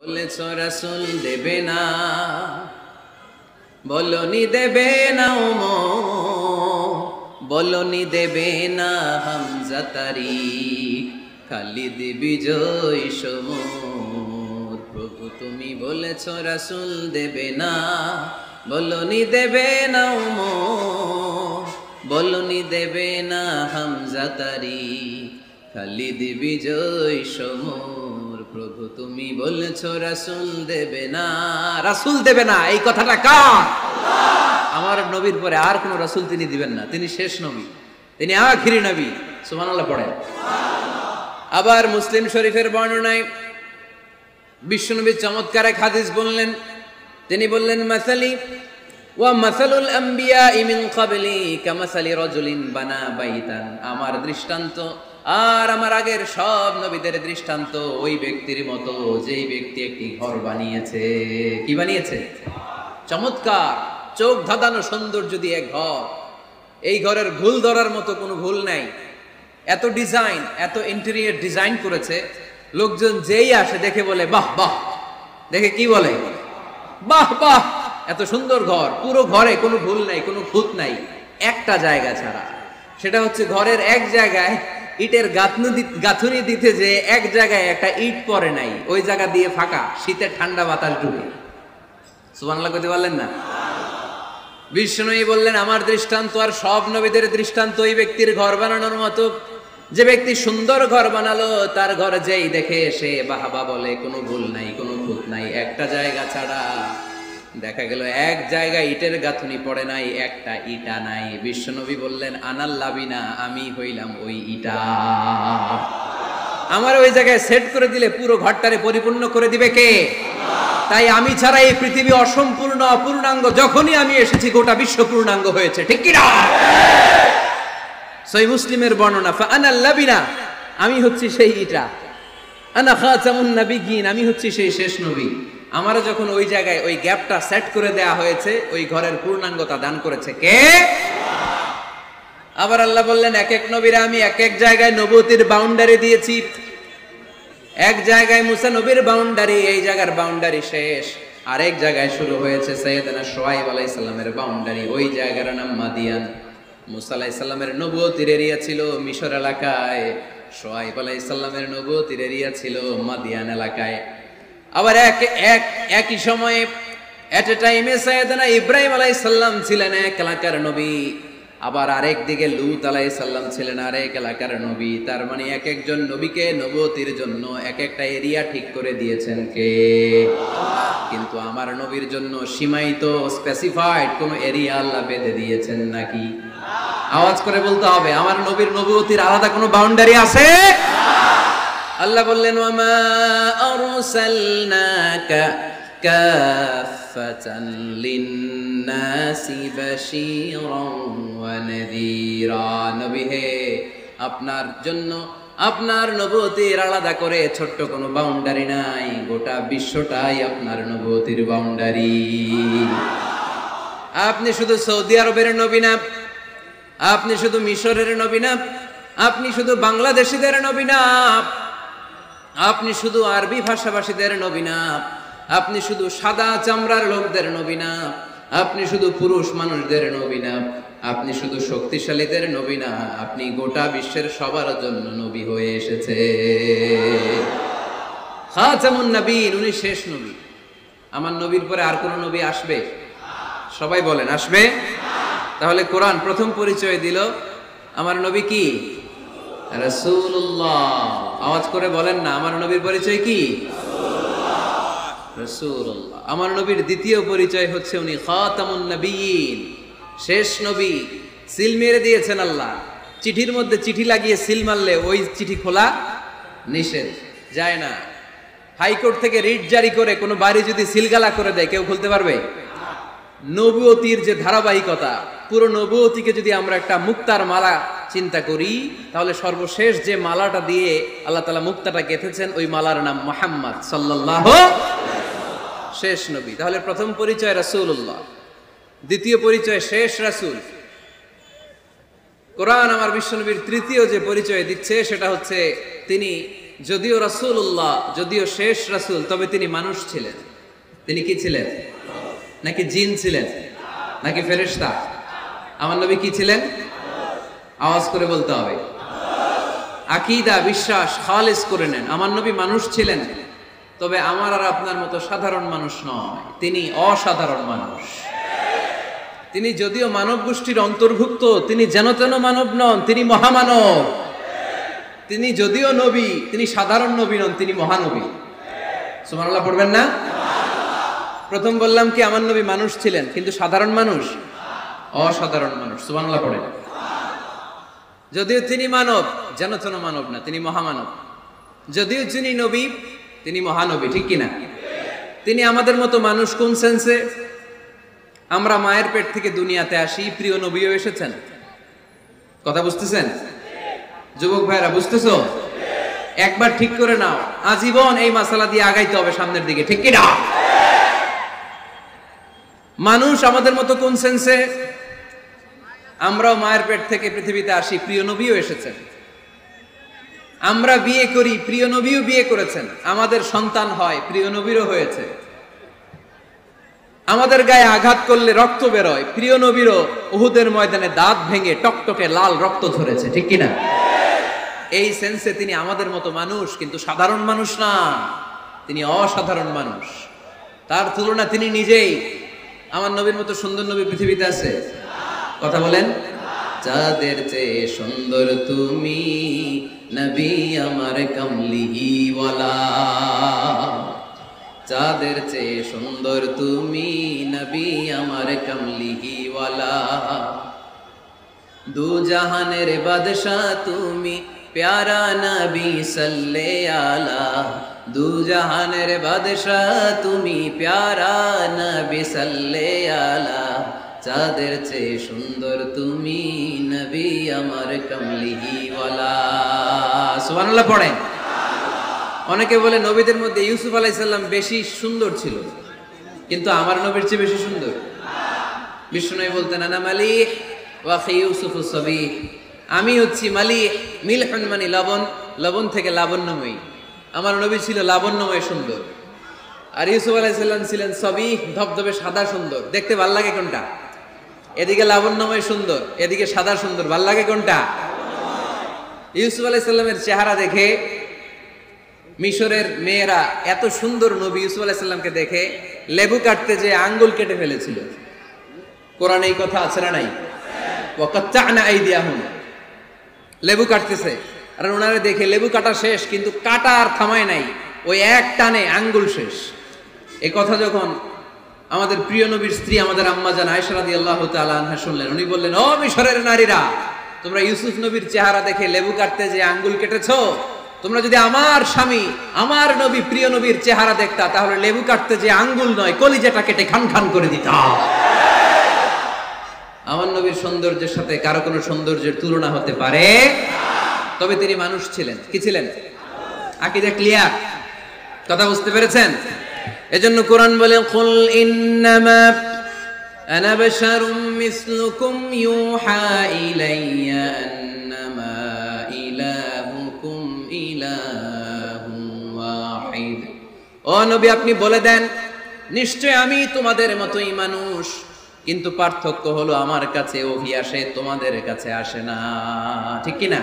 বলেছ রাসূল দেবে না, বলনি দেবে না বলনি দেবে না হামজা তারিক, খালিদ বিজয় সমর। প্রভু তুমি বলেছ রাসূল দেবে না, বলনি দেবে না বলনি দেবে না হামজা তারিক, খালিদ বিজয় সমর। প্রভু তুমি বলেছ রাসূল দেবে না। রাসূল দেবে না এই কথাটা কার? আমার নবীর পরে আর কোন রাসূল তিনি দিবেন না। তিনি শেষ নবী, তিনি আখিরি নবী। সুবহানাল্লাহ পড়েন। আবার মুসলিম শরীফের বর্ণনায় বিশ্বনবী চমৎকার এক হাদিস বললেন। তিনি বললেন, মাসালি ওয়া মাসালুল আম্বিয়া মিন ক্বাবলি কামাসালি রাজুলিন বানা বাইতান। আমার দৃষ্টান্ত আর আমার আগের সব নবীদের দৃষ্টান্ত ওই ব্যক্তির মতো যেই ব্যক্তি একটি ঘর বানিয়েছে। কি বানিয়েছে? চমৎকার, চোখ ধাঁধানো সৌন্দর্য দিয়ে এক ঘর। এই ঘরের ভুল ধরার মতো কোনো ভুল নাই। এত ডিজাইন, এত ইন্টেরিয়র ডিজাইন করেছে, লোকজন যেই আসে দেখে বলে বাহ বাহ। দেখে কি বলে? বাহ বাহ। এত সুন্দর ঘর, পুরো ঘরে কোনো ভুল নাই, কোনো খুঁত নাই, একটা জায়গা ছাড়া। সেটা হচ্ছে ঘরের এক জায়গায় ইটের গাঁথুনি দিতে যে এক জায়গায় একটা ইট পড়ে নাই, ওই জায়গা দিয়ে ফাঁকা, শীতে ঠান্ডা বাতাস ঢুকে। সুবহানাল্লাহ কইতে পারলেন না? বিষ্ণুই বললেন, আমার দৃষ্টান্ত আর সব নবীদের দৃষ্টান্ত ওই ব্যক্তির ঘর বানানোর মতো। যে ব্যক্তি সুন্দর ঘর বানালো, তার ঘর যেই দেখে সে বাহাবা বলে, কোনো ভুল নাই, কোনো খুঁত নাই, একটা জায়গা ছাড়া। দেখা গেল এক জায়গায় ইটের গাঁথুনি পড়ে নাই, একটা ইটা নাই। বিশ্বনবী বললেন, আনাল লাবিনা, আমি হইলাম ওই ইটা। আমার ওই জায়গায় সেট করে দিলে পুরো ঘরটারে পরিপূর্ণ করে দিবে কে? তাই আমি ছাড়া এই পৃথিবী অসম্পূর্ণ, অপূর্ণাঙ্গ। যখনই আমি এসেছি গোটা বিশ্ব পূর্ণাঙ্গ হয়েছে। ঠিক কি না? সহিহ মুসলিমের বর্ণনা, ফাআনাল লাবিনা, আমি হচ্ছি সেই ইটা। আনা খাতামুন নবিয়্যিন, আমি হচ্ছি সেই শেষ নবী। আমারও যখন ওই জায়গায় ওই গ্যাপটা সেট করে দেয়া হয়েছে, ওই ঘরের পূর্ণাঙ্গতা দান করেছে কে? আবার আল্লাহ বললেন, এক এক নবীরা আমি এক এক জায়গায় নবুয়তির বাউন্ডারি দিয়েছি। এক জায়গায় মুসা নবীর বাউন্ডারি, এই জায়গার বাউন্ডারি শেষ। আরেক জায়গায় শুরু হয়েছে সাইয়েদনা শুআয়ব আলাইহিস সালামের বাউন্ডারি, ওই জায়গার নাম মাদিয়ান। মুসা আলাইহিস সালামের নবুয়তির এরিয়া ছিল মিশর এলাকায়, শুআয়ব আলাইহিস সালামের নবুয়তির এরিয়া ছিল মাদিয়ান এলাকায়। আবার একই সময়ে এট এ টাইমে সাইয়েদনা ইব্রাহিম আলাইহিস সালাম ছিলেন এক এলাকার নবী, আবার আরেক দিকে লূত আলাইহিস সালাম ছিলেন আরেক এলাকার নবী। তার মানে এক একজন নবীকে নবুয়তির জন্য এক একটা এরিয়া ঠিক করে দিয়েছেন কে? কিন্তু আমার নবীর জন্য সীমায়িত, স্পেসিফাইড কোন এরিয়া আল্লাহ বেঁধে দিয়েছেন নাকি? আওয়াজ করে বলতে হবে, আমার নবীর নবুয়তির আলাদা কোনো বাউন্ডারি আছে? আল্লাহ বললেন, ওয়ামা আরসালনাকা কাফাতান লিন্নাসি বাশীরান ওয়া নাযীরা। নবী হে, আপনার জন্য আপনার নবুয়তির আলাদা করে ছোট্ট কোনো বাউন্ডারি নাই, গোটা বিশ্বটাই আপনার নবুয়তির বাউন্ডারি। আপনি শুধু সৌদি আরবের নবী না, আপনি শুধু মিশরের নবী না, আপনি শুধু বাংলাদেশিদের নবী না, আপনি শুধু আরবি ভাষাভাষীদের নবী না, আপনি শুধু সাদা চামড়ার লোকদের নবী না, আপনি শুধু পুরুষ মানুষদের নবী না, আপনি শুধু শক্তিশালীদের নবী না, আপনি গোটা বিশ্বের সবার জন্য নবী হয়ে এসেছে। খাতামুন নবিয়্যিন, উনি শেষ নবী। আমার নবীর পরে আর কোন নবী আসবে? সবাই বলেন, আসবে? তাহলে কোরআন প্রথম পরিচয় দিল আমার নবী কি? রাসূলুল্লাহ। আওয়াজ করে বলেন না, আমার নবীর পরিচয় কি? রাসূলুল্লাহ। আমার নবীর দ্বিতীয় পরিচয় হচ্ছে উনি খাতামুন নবিয়্যিন, শেষ নবী। সিল মেরে দিয়েছেন আল্লাহ। চিঠির মধ্যে চিঠি লাগিয়ে সিল মারলে ওই চিঠি খোলা নিষেধ, যায় না। হাইকোর্ট থেকে রিট জারি করে কোনো বাড়ি যদি সিলগালা করে দেয়, কেউ খুলতে পারবে? নবুয়তির যে ধারাবাহিকতা, পুরো নবুয়তিকে যদি আমরা একটা মুক্তার মালা চিন্তা করি, তাহলে সর্বশেষ যে মালাটা দিয়ে আল্লাহ তাআলা মুক্তাটা গেঁথেছেন, ওই মালার নাম মুহাম্মদ সাল্লাল্লাহু আলাইহি ওয়াসাল্লাম, শেষ নবী। তাহলে প্রথম পরিচয় রাসূলুল্লাহ, দ্বিতীয় পরিচয় শেষ রাসূল। কোরআন আমার বিশ্বনবীর তৃতীয় যে পরিচয় দিচ্ছে সেটা হচ্ছে তিনি যদিও রাসূলুল্লাহ, যদিও শেষ রাসূল, তবে তিনি মানুষ ছিলেন। তিনি কি ছিলেন? নাকি জিন ছিলেন? নাকি ফেরেশতা? আমার নবী কি ছিলেন? আওয়াজ করে বলতে হবে। আকীদা, বিশ্বাস খালিস করে নেন। আমার নবী মানুষ ছিলেন, তবে আমার আর আপনার মতো সাধারণ মানুষ নয়, তিনি অসাধারণ মানুষ। তিনি যদিও মানব গোষ্ঠীর অন্তর্ভুক্ত, তিনি যেন তেন মানব নন, তিনি মহামানব। তিনি যদিও নবী, তিনি সাধারণ নবী নন, তিনি মহানবী। সুবহানাল্লাহ পড়বেন না? প্রথম বললাম কি আমার নবী মানুষ ছিলেন, কিন্তু সাধারণ মানুষ, অসাধারণ মানুষ। সুবহানাল্লাহ পড়েন। যদিও তিনি মানব, যেন তেন মানব না, তিনি মহামানব। যদিও তিনি নবী, তিনি মহানবী। ঠিক কিনা? তিনি আমাদের মতো মানুষ কোন সেন্সে? আমরা মায়ের পেট থেকে দুনিয়াতে আসি, প্রিয় নবীও এসেছেন। কথা বুঝতেছেন? যুবক ভাইরা বুঝতেছো? একবার ঠিক করে নাও, আজীবন এই মাসালা দিয়ে আগাইতে হবে সামনের দিকে। ঠিক কিনা? মানুষ আমাদের মতো কোন সেন্সে? আমরাও মায়ের পেট থেকে পৃথিবীতে আসি, প্রিয় নবীও এসেছেন। আমরা বিয়ে করি, প্রিয় নবীও বিয়ে করেছেন। আমাদের সন্তান হয়, প্রিয় নবীরও হয়েছে। আমাদের গায়ে আঘাত করলে রক্ত বেরোয়, প্রিয় নবীরও উহুদের ময়দানে দাঁত ভেঙে টকটকে লাল রক্ত ঝরেছে। ঠিক কিনা? এই সেন্সে তিনি আমাদের মতো মানুষ, কিন্তু সাধারণ মানুষ না, তিনি অসাধারণ মানুষ। তার তুলনা তিনি নিজেই। আমার নবীর মতো সুন্দর নবী পৃথিবীতে আছে? কথা বলেন। যাদের চেয়ে সুন্দর তুমি নবী আমার কামলিওয়ালা, যাদের চেয়ে সুন্দর তুমি নবী আমার কামলিওয়ালা, দু জাহানের বাদশাহ তুমি প্যারা নবী সাল্লে আলা, দু জাহানের বাদশাহ তুমি প্যারা নবী সাল্লে আলা, যাদের চেয়ে সুন্দর তুমি নবী আমার কামলিওয়ালা। সুবহানাল্লাহ পড়েন। অনেকে বলে নবীদের মধ্যে ইউসুফ আলাইহিস সালাম বেশি সুন্দর ছিল, কিন্তু আমার নবীর চেয়ে বেশি সুন্দর? বিষ্ণু বলতেন আনা মালিহ ওয়া খি ইউসুফুস সাবিহ, আমি হচ্ছি মালিহ, মিলহুন মানে লবণ, লবণ থেকে লাবণ্যময়ী। আমার নবী ছিল লাবণ্যময় সুন্দর, আর ইউসুফ আলাইহিস সালাম ছিলেন সাবিহ, ধবধবে সাদা সুন্দর। দেখতে ভাল লাগে কোনটা? এদিকে লাবণ্যময় সুন্দর, এদিকে সাদা সুন্দর, ভাল লাগে কোনটা? ইউসুফ আলাইহিস সালামের চেহারা দেখে মিশরের মেয়েরা এত সুন্দর নবী ইউসুফ আলাইহিস সালামকে দেখে লেবু কাটতে যে আঙ্গুল কেটে ফেলেছিল। কোরআনে এই কথা আছে না নাই? ওয়া কাত্তা'না আইদিয়াহুম, লেবু কাটতেছে, আর ওনারে দেখে লেবু কাটা শেষ, কিন্তু কাটা আর থামায় নাই, ওই এক টানে আঙ্গুল শেষ। এই কথা যখন আমাদের প্রিয় নবীর স্ত্রী আমাদের আম্মা জান আয়েশা রাদিয়াল্লাহু তাআলা আনহা শুনলেন, উনি বললেন, ও মিশরের নারীরা, তোমরা ইউসুফ নবীর চেহারা দেখে লেবু কাটতে যে আঙ্গুল কেটেছো, তোমরা যদি আমার স্বামী আমার নবী প্রিয় নবীর চেহারা দেখতা, তাহলে লেবু কাটতে যে আঙ্গুল নয়, কলিজাটা কেটে খান খান করে দিতা। আমার নবীর সৌন্দর্যের সাথে কারো কোনো সৌন্দর্যের তুলনা হতে পারে? তবে তিনি মানুষ ছিলেন। কি ছিলেন? আকীদা ক্লিয়ার? কথা বুঝতে পেরেছেন? এজন্য কোরআন বলে, কুল ইন্নামা আনা বাশারুম মিসলুকুম ইউহা ইলাইয়া আন্নামা ইলাহুকুম ইলাহুন ওয়াহিদ। ও নবী, আপনি বলে দেন, নিশ্চয় আমি তোমাদের মতোই মানুষ, কিন্তু পার্থক্য হলো আমার কাছে ওহী আসে, তোমাদের কাছে আসে না। ঠিক কি না?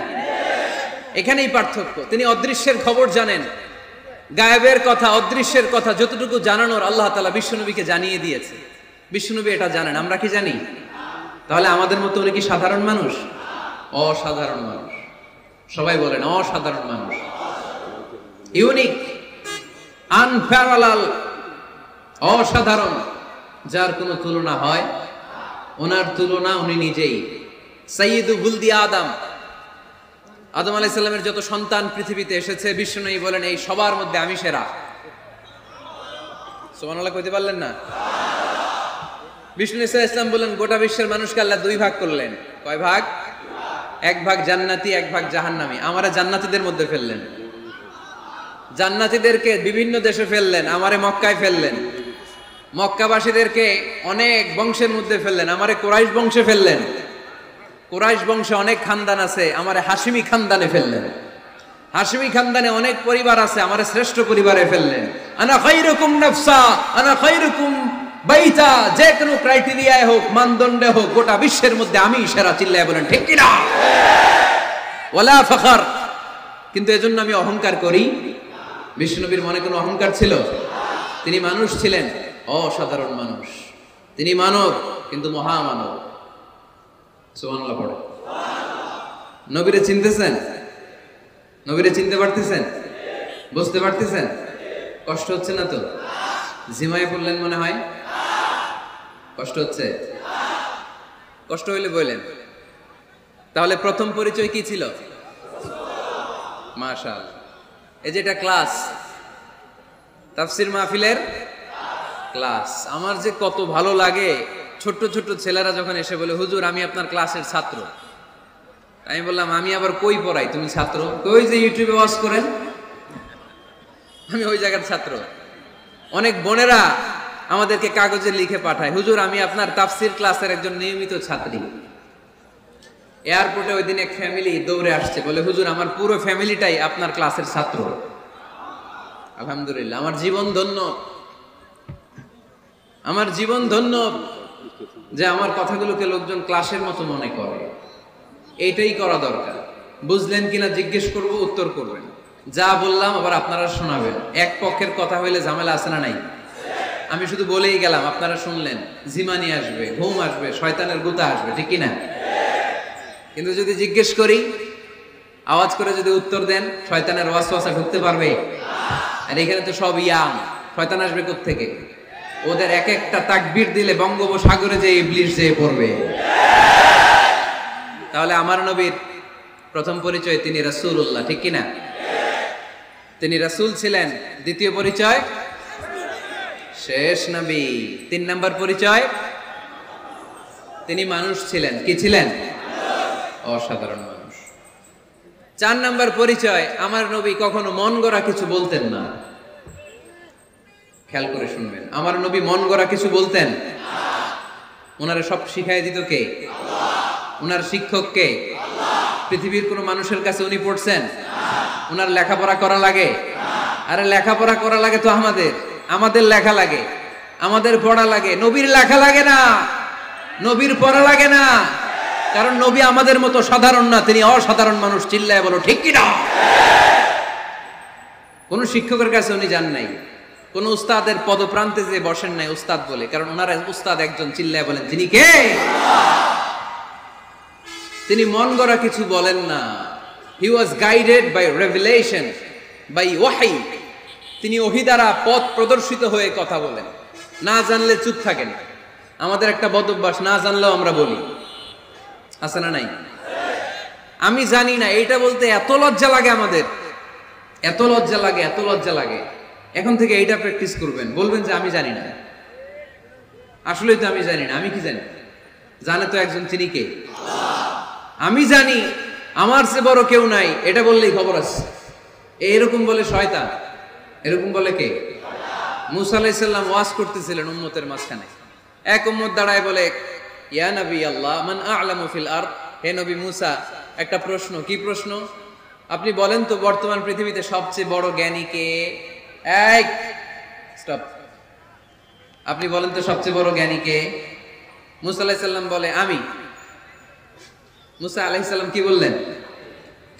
এখানেই পার্থক্য। তিনি অদৃশ্যের খবর জানেন, গায়েবের কথা, অদৃশ্যের কথা যতটুকু জানানোর আল্লাহ তাআলা বিশ্বনবীকে জানিয়ে দিয়েছে। বিশ্বনবী এটা জানেন, আমরা কি জানি? তাহলে আমাদের মতো উনি কি সাধারণ মানুষ? অসাধারণ মানুষ। সবাই বলেন অসাধারণ মানুষ। ইউনিক, আনপ্যারালাল, অসাধারণ, যার কোনো তুলনা হয়? ওনার তুলনা উনি নিজেই। সাইয়্যিদু বুলদি আদম, আদম আলাইহিস সালামের যত সন্তান পৃথিবীতে এসেছে, বিশ্বনবী বলেন এই সবার মধ্যে আমি সেরা। সুবহানাল্লাহ কইতে পারলেন না? বিষ্ণু ইসলাম বলেন গোটা বিশ্বের মানুষকে আল্লাহ দুই ভাগ করলেন। কয় ভাগ? এক ভাগ জান্নাতি, এক ভাগ জাহান্নামী। আমারে জান্নাতীদের মধ্যে ফেললেন, জান্নাতীদেরকে বিভিন্ন দেশে ফেললেন, আমারে মক্কায় ফেললেন। মক্কাবাসীদেরকে অনেক বংশের মধ্যে ফেললেন, আমারে কুরাইশ বংশে ফেললেন। কুরাইশ বংশে অনেক খানদান আছে, আমারে হাশিমি খানদানে ফেললেন। হাশমি খানদানে অনেক পরিবার আছে, আমার শ্রেষ্ঠ পরিবারে ফেললেন। আনা খায়রুকুম নাফসা, আনা খায়রুকুম বাইতা, যে কোনো ক্রাইটেরিয়ায় হোক, মানদণ্ডে হোক, গোটা বিশ্বের মধ্যে আমি সেরা। চিল্লায় বলেন ঠিক কি না? ওয়ালা ফখর, কিন্তু এজন্য আমি অহংকার করি। বিশ্বনবীর মনে কোনো অহংকার ছিল? তিনি মানুষ ছিলেন, অসাধারণ মানুষ। তিনি মানব, কিন্তু মহামানব। সুবহানাল্লাহ পড়ো। নবীরে চিনতেছেন? নবীরে চিনতে পারতেছেন? বুঝতে পারতেছেন? কষ্ট হচ্ছে না তো? জিমায় পড়লেন মনে হয়? কষ্ট হচ্ছে? কষ্ট হইলে বললেন। তাহলে প্রথম পরিচয় কি ছিল? মাশাআল্লাহ। এই যে এটা ক্লাস, তাফসীর মাহফিলের ক্লাস। আমার যে কত ভালো লাগে ছোট্ট ছোট্ট ছেলেরা যখন এসে বলে, হুজুর আমি আপনার ক্লাসের ছাত্র। আমি বললাম, আমি আবার কই পড়াই, তুমি ছাত্র? কই যে ইউটিউবে ওয়াজ করেন, আমি ওই জায়গার ছাত্র। অনেক বোনেরা আমাদেরকে কাগজে লিখে পাঠায়, হুজুর আমি আপনার তাফসীর ক্লাসের একজন নিয়মিত ছাত্রী। এয়ারপোর্টে ওই দিন এক ফ্যামিলি দৌড়ে আসছে, বলে হুজুর আমার পুরো ফ্যামিলিটাই আপনার ক্লাসের ছাত্র। আলহামদুলিল্লাহ, আমার জীবন ধন্য, আমার জীবন ধন্য যে আমার কথাগুলোকে লোকজন ক্লাসের মতো মনে করে। এইটাই করা দরকার। বুঝলেন কিনা জিজ্ঞেস করব, উত্তর করবেন। যা বললাম আবার আপনারা শোনাবেন। এক পক্ষের কথা হইলে ঝামেলা আছে না নাই? আমি শুধু বলেই গেলাম, আপনারা শুনলেন, ঝিমানি আসবে, ঘুম আসবে, শয়তানের গুতা আসবে, ঠিক কিনা? কিন্তু যদি জিজ্ঞেস করি, আওয়াজ করে যদি উত্তর দেন, শয়তানের ওয়াসওয়াসা ঢুকতে পারবে? আর এখানে তো সব ইয়াং, শয়তান আসবে কোত্থেকে? ওদের এক একটা তাকবীর দিলে বঙ্গোপসাগরে যে ইবলিস যেয়ে পড়বে। তাহলে আমার নবীর প্রথম পরিচয় তিনি রাসূলুল্লাহ, ঠিক কিনা? তিনি রাসূল ছিলেন। দ্বিতীয় পরিচয় শেষ নবী। 3 নাম্বার পরিচয় তিনি মানুষ ছিলেন। কি ছিলেন? অসাধারণ মানুষ। 4 নাম্বার পরিচয়, আমার নবী কখনো মন গড়া কিছু বলতেন না। খেয়াল করে শুনবেন, আমার নবী মন গড়া কিছু বলতেন? ওনারে সব শিখাই দিত কে? ওনার শিক্ষক কে? পৃথিবীর কোন মানুষের কাছে উনি পড়ছেন? ওনার লেখাপড়া করা লাগে? আরে লেখাপড়া করা লাগে তো আমাদের লেখা লাগে, আমাদের পড়া লাগে। নবীর লেখা লাগে না, নবীর পড়া লাগে না, কারণ নবী আমাদের মতো সাধারণ না, তিনি অসাধারণ মানুষ। চিল্লায় বলো ঠিক কি না? কোন শিক্ষকের কাছে উনি যান নাই, কোন উস্তাদের পদপ্রান্তে যে বসেন নাই উস্তাদ বলে, কারণ ওনার উস্তাদ একজন। চিল্লায় বলেন তিনি কে? তিনি মন গড়া কিছু বলেন না। He was guided by revelation, by ওয়াহি। তিনি ওহী দ্বারা পথ প্রদর্শিত হয়ে কথা বলেন। না জানলে চুপ থাকেন। আমাদের একটা বদ অভ্যাস, না জানলেও আমরা বলি, আছে না নাই? আমি জানি না, এইটা বলতে এত লজ্জা লাগে আমাদের, এত লজ্জা লাগে, এত লজ্জা লাগে। এখন থেকে এইটা প্র্যাকটিস করবেন, বলবেন যে আমি জানি না। আসলেই তো আমি জানি না। আমি কি জানি? জানে তো একজন, তিনি কে? আমি জানি, আমার চেয়ে বড় কেউ নাই, এটা বললেই খবর আছে। এরকম বলে শয়তান। এরকম বলে কে? মুসা আলাইহিস সালাম ওয়াজ করতেছিলেন উম্মতের মাঝখানে। এক উম্মত দাঁড়ায় বলে, ইয়া নবী আল্লাহ, মান আ'লামু ফিল আরদ। হে নবী মুসা, একটা প্রশ্ন। কি প্রশ্ন? আপনি বলেন তো বর্তমান পৃথিবীতে সবচেয়ে বড় জ্ঞানী কে? এই স্টপ। আপনি বলেন তো সবচেয়ে বড় জ্ঞানী কে? মুসা আলাইহিস সালাম বলে আমি। মুসা আলাইহিস সালাম কি বললেন?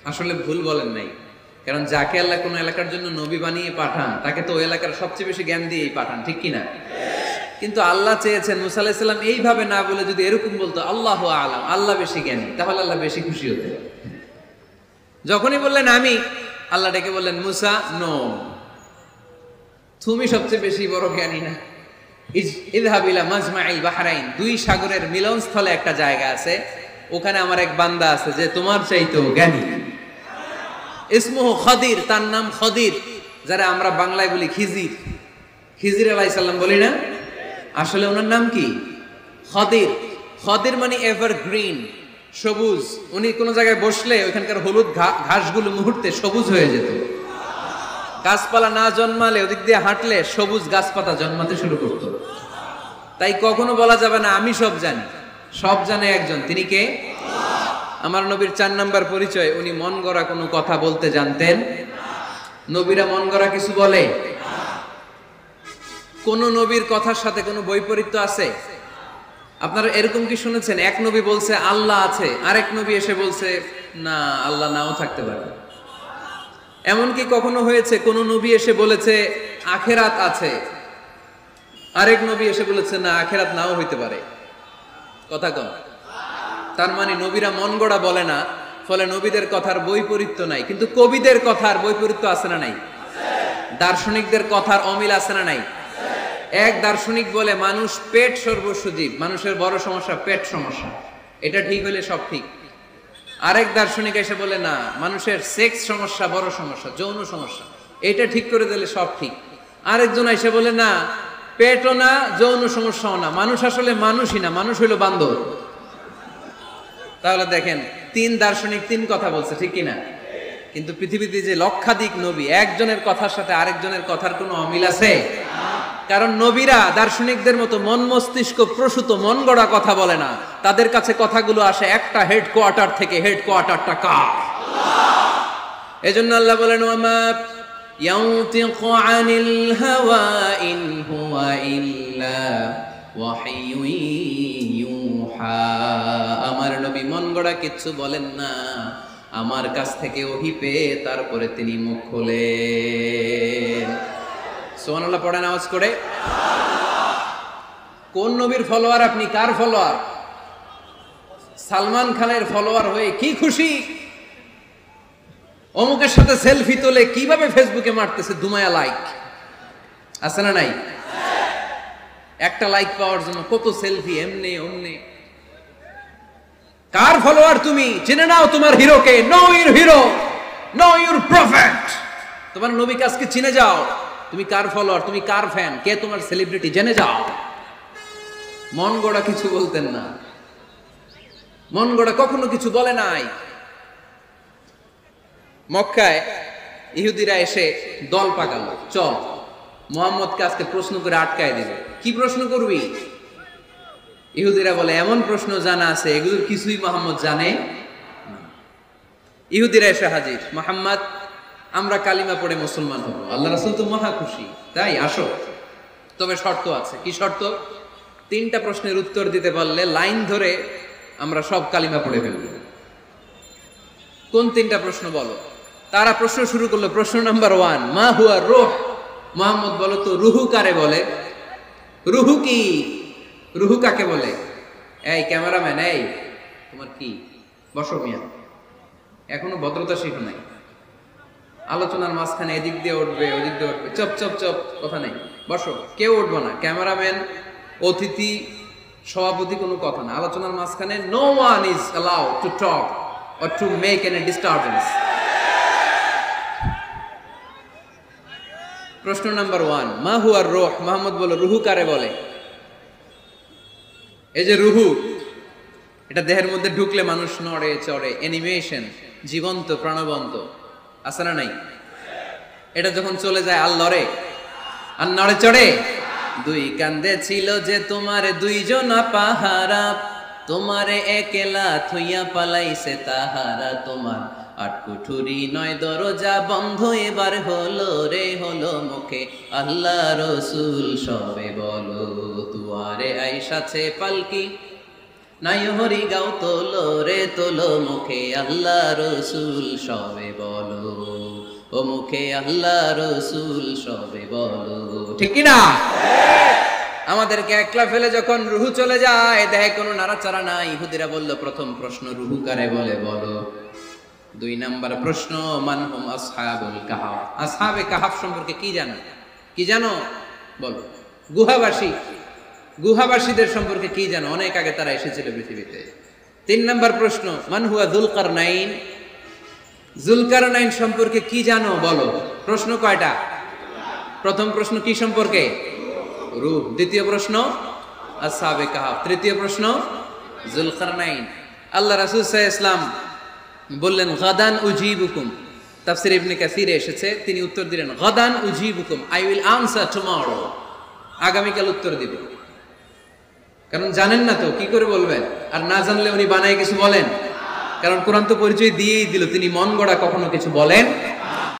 আসলে ভুল বলেন নাই, কারণ যাকে আল্লাহ কোন এলাকার জন্য নবী বানিয়ে পাঠান, তাকে তো ওই এলাকার সবচেয়ে বেশি জ্ঞান দিয়েই পাঠান, ঠিক কিনা? কিন্তু আল্লাহ চেয়েছেন মুসা আলাইহিস সালাম এইভাবে না বলে যদি এরকম বলতো, আল্লাহু আ'লাম, আল্লাহ বেশি জ্ঞানী, তাহলে আল্লাহ বেশি খুশি হতেন। যখনই বললেন আমি, আল্লাহ ডেকে বললেন, মুসা নো, তুমি সবচেয়ে বেশি বড় জ্ঞানী না। ইযহাব ইলা মাজমাইল বাহরাইন, 2 সাগরের মিলনস্থলে একটা জায়গা আছে, ওখানে আমার এক বান্দা আছে যে তোমার চাইতেও জ্ঞানী। ইসমুহু খদির, তার নাম খদির, যারা আমরা বাংলায় বলি খিজির। খিজির আলাইহিস সালাম বলি না, আসলে ওনার নাম কি? খদির। খদির মানে এভারগ্রিন, সবুজ। উনি কোন জায়গায় বসলে ওইখানকার হলুদ ঘাসগুলো মুহূর্তে সবুজ হয়ে যেত। গাছপালা না জন্মালে ওদিক দিয়ে হাঁটলে সবুজ গাছপাতা জন্মাতে শুরু করত। তাই কখনো বলা যাবে না আমি সব জানি। সব জানে একজন, তিনি কে? আমার নবীর 4 নাম্বার পরিচয়, উনি মন গড়া কোনো কথা বলতে জানতেন। নবীরা মন গড়া কিছু বলে? কোন নবীর কথার সাথে কোনো বৈপরীত্য আছে? আপনারা এরকম কি শুনেছেন, এক নবী বলছে আল্লাহ আছে, আরেক নবী এসে বলছে না আল্লাহ নাও থাকতে পারে? এমন কি কখনো হয়েছে কোন নবী এসে বলেছে আখেরাত আছে, আরেক নবী এসে বলেছে না আখেরাত নাও হইতে পারে? কথা কম। তার মানে নবীরা মন গড়া বলে না, ফলে নবীদের কথার বৈপরীত্য নাই। কিন্তু কবিদের কথার বৈপরীত্য আছে না নাই? দার্শনিকদের কথার অমিল আছে না নাই? এক দার্শনিক বলে মানুষ পেট সর্বস্ব জীব, মানুষের বড় সমস্যা পেট সমস্যা, এটা ঠিক হলে সব ঠিক। আরেক দার্শনিক এসে বলে না মানুষের সেক্স সমস্যা বড় সমস্যা, যৌন সমস্যা, এটা ঠিক করে দিলে সব ঠিক। আরেকজন এসে বলে না পেটও না যৌন সমস্যাও না, মানুষ আসলে মানুষই না, মানুষ হইল বান্দর। তাহলে দেখেন 3 দার্শনিক 3 কথা বলছে, ঠিক কিনা? কিন্তু পৃথিবীতে যে লক্ষাধিক নবী, একজনের কথার সাথে আরেকজনের কথার কোনো অমিল আছে? কারণ নবীরা দার্শনিকদের মতো মন মস্তিষ্ক প্রসূত মন গড়া কথা বলে না, তাদের কাছে কথাগুলো আসে একটা হেডকোয়ার্টার থেকে। হেডকোয়ার্টারটা কার? এজন্য আল্লাহ বলেন ওয়ামা ইয়ানতিকু আনিল হাওয়া ইন হুয়া ইল্লা ওয়াহিয়ুন ইউহা। আমার নবী মন গড়া কিচ্ছু বলেন না, আমার কাছ থেকে ওহী পেয়ে তারপরে তিনি মুখ খোলেন। সুবহানাল্লাহ পড়েন আওয়াজ করে। কোন নবীর ফলোয়ার আপনি? কার ফলোয়ার? সালমান খানের ফলোয়ার হয়ে কি খুশি, অমুকের সাথে সেলফি তোলে কিভাবে ফেসবুকে মারতেছে দুমায়া লাইক, আছে না নাই? একটা লাইক পাওয়ার জন্য কত সেলফি, এমনি অমনি। কার ফলোয়ার তুমি? জেনে নাও তোমার হিরোকে। Know your hero, know your prophet. তোমার নবীকে আজকে চিনে যাও। তুমি কার ফলোয়ার, তুমি কার ফ্যান, কে তোমার সেলিব্রিটি, জেনে যাও। মন গড়া কিছু বলতেন না, মন গড়া কখনো কিছু বলে নাই। মক্কায় ইহুদিরা এসে দল পাকালো, চল মুহাম্মদকে আজকে প্রশ্ন করে আটকায় দিবে। কি প্রশ্ন করবি? ইহুদিরা বলে এমন প্রশ্ন জানা আছে এগুলোর কিছুই মুহাম্মদ জানে না। ইহুদিরা এসে হাজির, মুহাম্মদ আমরা কালিমা পড়ে মুসলমান হব, আল্লাহ রাসূল তো মহা খুশি, তাই আসো, তবে শর্ত আছে। কি শর্ত? 3টা প্রশ্নের উত্তর দিতে পারলে লাইন ধরে আমরা সব কালিমা পড়ে ফেলব। কোন 3টা প্রশ্ন বলো? তারা প্রশ্ন শুরু করলো। প্রশ্ন নাম্বার 1, মা হুয়া রূহ। মুহাম্মদ বলো তো রুহু কারে বলে? রুহু কি? রুহু কাকে বলে? এই ক্যামেরাম্যান, এই তোমার কি? বসো মিয়া, এখনো ভদ্রতা শিখো নাই। আলোচনার মাঝখানে এদিক দিয়ে উঠবে ওদিক দিয়ে উঠবে, চপ চপ চপ, কথা নেই, বসো। কেউ উঠবো না, ক্যামেরাম্যান, অতিথি, সভাপতি, কোনো কথা না। আলোচনার মাঝখানে no one is allowed to talk or to make any disturbance. প্রশ্ন নাম্বার 1, মা হুয়া রূহ। মুহাম্মদ বলো রুহু কারে বলে? এই যে রুহু, এটা দেহের মধ্যে ঢুকলে মানুষ নড়ে চড়ে, অ্যানিমেশন, জীবন্ত প্রাণবন্ত, আছে না নাই? এটা যখন চলে যায় আর লড়ে আর নড়ে চড়ে। 2 কান্দে ছিল যে তোমারে 2 জনা পাহারা, তোমারে একলা থইয়া পালাইছে তাহারা। তোমার 8 কুঠুরি 9 দরজা বন্ধ, এবার হলো রে হলো মুখে আল্লাহ রসুল সবে বলো। দুয়ারে আইসাছে পালকি, নাই হরি গাও তোলো রে তোলো, মুখে আল্লাহ রসুল সবে বলো, ও মুখে আল্লাহ রসুল সবে বলো। ঠিক কিনা? আমাদেরকে একলা ফেলে যখন রুহু চলে যায়, দেখে কোনো নাড়াচাড়া নাই। ইহুদিরা বলল প্রথম প্রশ্ন রুহু কারে বলে বলো। 2 নাম্বার প্রশ্ন, মান হুম আসহাবুল কাহাফ। আসহাবে কাহাফ সম্পর্কে কি জানো? কি জানো বলো। গুহাবাসী, গুহাবাসীদের সম্পর্কে কি জানো? অনেক আগে তারা এসেছিল পৃথিবীতে। 3 নাম্বার প্রশ্ন, মান হুয়া যুলকারনাইন। যুলকারনাইন সম্পর্কে কি জানো বলো। প্রশ্ন কয়টা? প্রথম প্রশ্ন কি সম্পর্কে? রূহ। দ্বিতীয় প্রশ্ন আসহাবে কাহাফ। তৃতীয় প্রশ্ন যুলকারনাইন। আল্লাহ রাসূল সাল্লাল্লাহু আলাইহি ওয়াসাল্লাম বললেন গাদান উজিবুকুম। তাফসীর ইবনে কাসিরে এসেছে, তিনি উত্তর দিলেন গাদান উজিবুকুম, আই উইল আনসার টুমরো। আগামীকাল উত্তর দিব। কারণ জানেন না তো কি করে বলবেন, আর না জানলে উনি বানায় কিছু বলেন। কারণ কোরআন তো পরিচয় দিয়েই দিল তিনি মন গড়া কখনো কিছু বলেন